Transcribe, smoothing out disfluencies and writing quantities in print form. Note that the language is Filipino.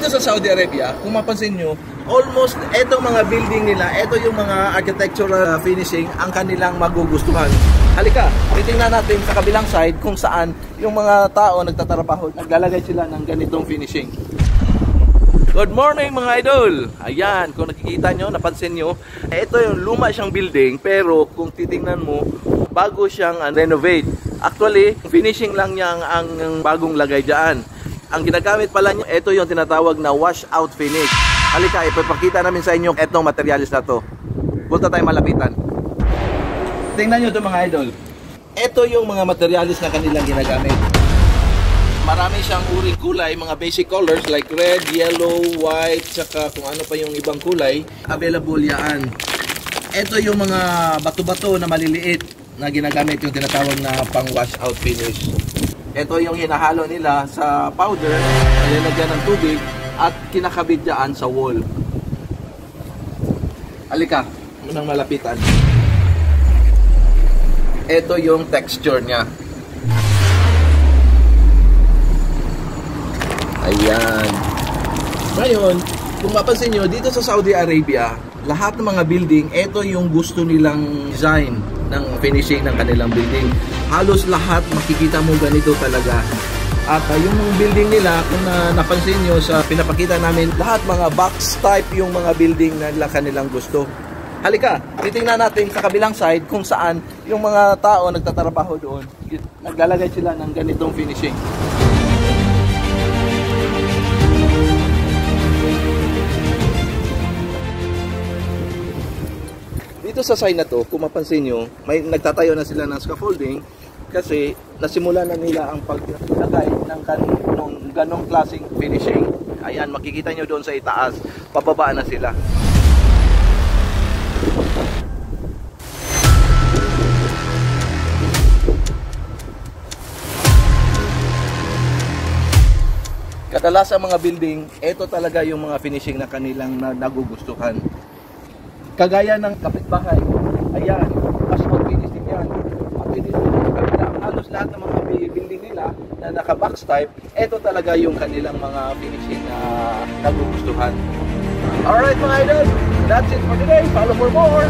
Dito sa Saudi Arabia, kung mapansin nyo, almost etong mga building nila, eto yung mga architectural finishing ang kanilang magugustuhan. Halika, titingnan natin sa kabilang side kung saan yung mga tao nagtatrabaho, naglalagay sila ng ganitong finishing. Good morning mga idol! Ayan, kung nakikita nyo, napansin nyo, ito yung luma siyang building, pero kung titingnan mo, bago siyang renovate. Actually, finishing lang niya ang bagong lagay dyan. Ang ginagamit pala niya, ito yung tinatawag na washout finish. Halika, ipapakita namin sa inyo etong materialis na to. Punta tayo malapitan. Tingnan nyo ito mga idol. Ito yung mga materialis na kanilang ginagamit. Marami siyang uring kulay, mga basic colors like red, yellow, white, saka kung ano pa yung ibang kulay, available yan. Ito yung mga bato-bato na maliliit na ginagamit yung tinatawag na pang washout finish. Ito yung hinahalo nila sa powder, nilalagyan ng tubig at kinakabit dyan sa wall. Halika, munang malapitan. Ito yung texture niya. Ayan. Ngayon, kung mapansin nyo, dito sa Saudi Arabia, lahat ng mga building, ito yung gusto nilang design ng finishing ng kanilang building. Halos lahat makikita mo ganito talaga. At yung building nila, kung napansin nyo sa pinapakita namin, lahat mga box type yung mga building na kanilang gusto. Halika, titingnan natin sa kabilang side kung saan yung mga tao nagtatrabaho doon. Naglalagay sila ng ganitong finishing. Dito sa side na to, kung mapansin nyo, may nagtatayo na sila ng scaffolding kasi nasimula na nila ang paglagay ng ganong klaseng finishing. Ayan, makikita nyo doon sa itaas, pababa na sila. Kadalasan mga building, ito talaga yung mga finishing na kanilang nagugustuhan. Kagaya ng kapitbahay, ayan, washout finishing yan. At halos lahat ng mga building nila na naka-box type, ito talaga yung kanilang mga finishing na nagugustuhan. Alright mga idol, that's it for today. Follow for more!